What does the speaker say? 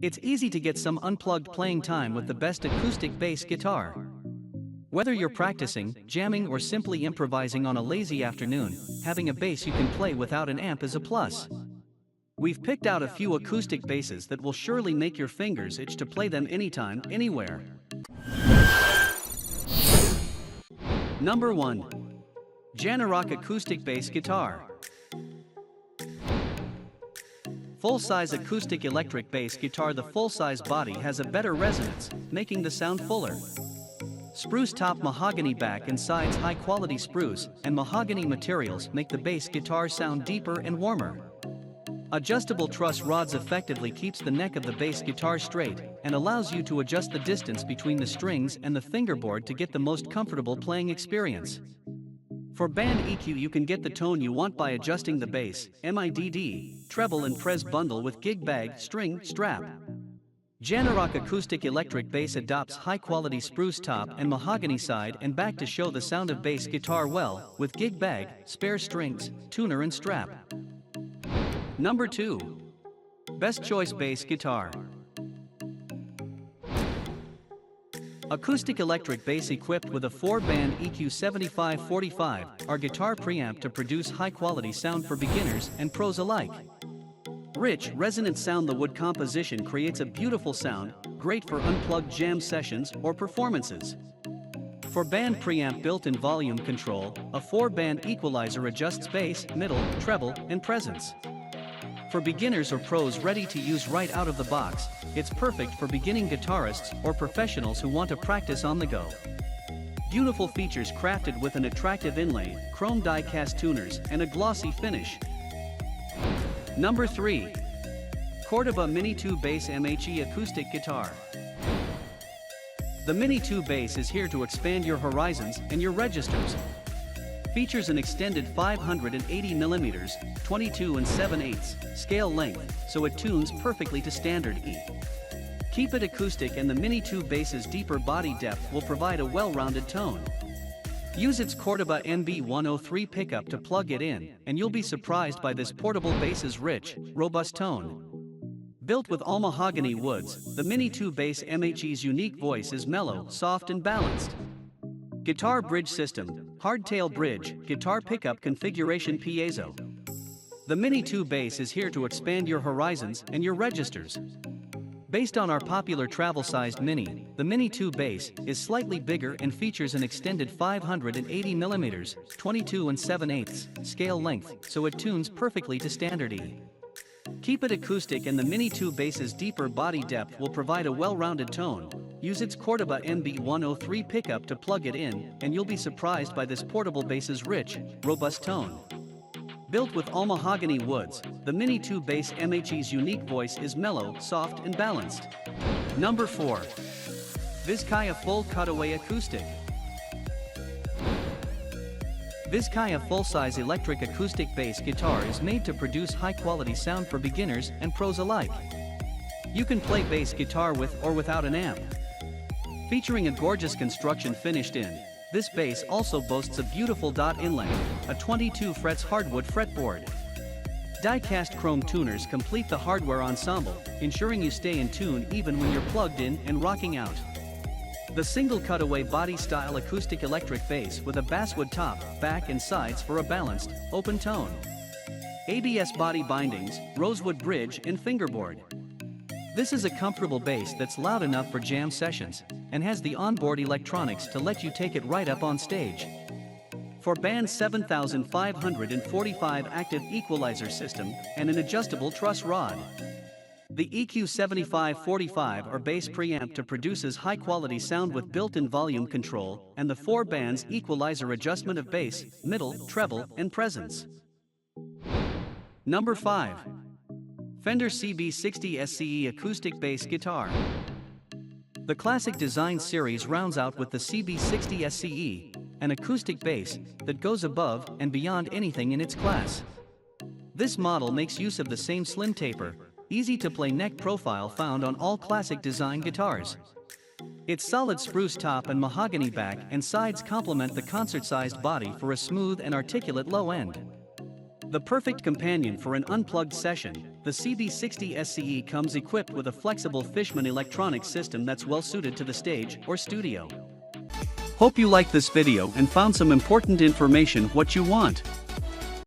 It's easy to get some unplugged playing time with the best acoustic bass guitar. Whether you're practicing, jamming, or simply improvising on a lazy afternoon, having a bass you can play without an amp is a plus. We've picked out a few acoustic basses that will surely make your fingers itch to play them anytime, anywhere. Number 1. Janarock Acoustic Bass Guitar. Full-size acoustic electric bass guitar. The full-size body has a better resonance, making the sound fuller. Spruce top, mahogany back and sides. High-quality spruce and mahogany materials make the bass guitar sound deeper and warmer. Adjustable truss rods effectively keeps the neck of the bass guitar straight and allows you to adjust the distance between the strings and the fingerboard to get the most comfortable playing experience. For band EQ, you can get the tone you want by adjusting the bass, MIDD, treble and prez bundle with gig bag, string, strap. Janarock Acoustic Electric Bass adopts high-quality spruce top and mahogany side and back to show the sound of bass guitar well, with gig bag, spare strings, tuner and strap. Number 2. Best Choice Bass Guitar. Acoustic electric bass equipped with a 4-band EQ 7545, our guitar preamp to produce high-quality sound for beginners and pros alike. Rich, resonant sound. The wood composition creates a beautiful sound, great for unplugged jam sessions or performances. For band preamp, built-in volume control, a 4-band equalizer adjusts bass, middle, treble, and presence. For beginners or pros ready to use right out of the box, it's perfect for beginning guitarists or professionals who want to practice on the go. Beautiful features crafted with an attractive inlay, chrome die-cast tuners, and a glossy finish. Number 3. Cordoba Mini 2 Bass MHE Acoustic Guitar. The Mini 2 Bass is here to expand your horizons and your registers. Features an extended 580mm, 22 7/8 scale length, so it tunes perfectly to standard E. Keep it acoustic, and the Mini 2 Bass's deeper body depth will provide a well-rounded tone. Use its Cordoba NB103 pickup to plug it in, and you'll be surprised by this portable bass's rich, robust tone. Built with all mahogany woods, the Mini 2 Bass MHE's unique voice is mellow, soft and balanced. Guitar bridge system, hardtail bridge, guitar pickup configuration piezo. The Mini 2 Bass is here to expand your horizons and your registers. Based on our popular travel-sized Mini, the Mini 2 Bass is slightly bigger and features an extended 580mm, 22 7/8 scale length, so it tunes perfectly to standard E. Keep it acoustic, and the Mini 2 Bass's deeper body depth will provide a well-rounded tone. Use its Cordoba NB103 pickup to plug it in, and you'll be surprised by this portable bass's rich, robust tone. Built with all mahogany woods, the Mini 2 Bass MHE's unique voice is mellow, soft and balanced. Number 4. Vizcaya Full Cutaway Acoustic. Vizcaya full-size electric acoustic bass guitar is made to produce high-quality sound for beginners and pros alike. You can play bass guitar with or without an amp. Featuring a gorgeous construction finished in, this bass also boasts a beautiful dot inlay, a 22 frets hardwood fretboard. Die-cast chrome tuners complete the hardware ensemble, ensuring you stay in tune even when you're plugged in and rocking out. The single cutaway body style acoustic electric bass with a basswood top, back and sides for a balanced, open tone. ABS body bindings, rosewood bridge and fingerboard. This is a comfortable bass that's loud enough for jam sessions, and has the onboard electronics to let you take it right up on stage. For band's 7545 active equalizer system and an adjustable truss rod. The EQ 7545 or bass preamp to produces high-quality sound with built-in volume control and the 4 bands equalizer adjustment of bass, middle, treble, and presence. Number 5. Fender CB60 SCE Acoustic Bass Guitar. The classic design series rounds out with the CB60 SCE, an acoustic bass that goes above and beyond anything in its class. This model makes use of the same slim taper, easy-to-play neck profile found on all classic design guitars. Its solid spruce top and mahogany back and sides complement the concert-sized body for a smooth and articulate low end. The perfect companion for an unplugged session, The CB60 SCE comes equipped with a flexible Fishman electronics system that's well suited to the stage or studio. Hope you liked this video and found some important information what you want.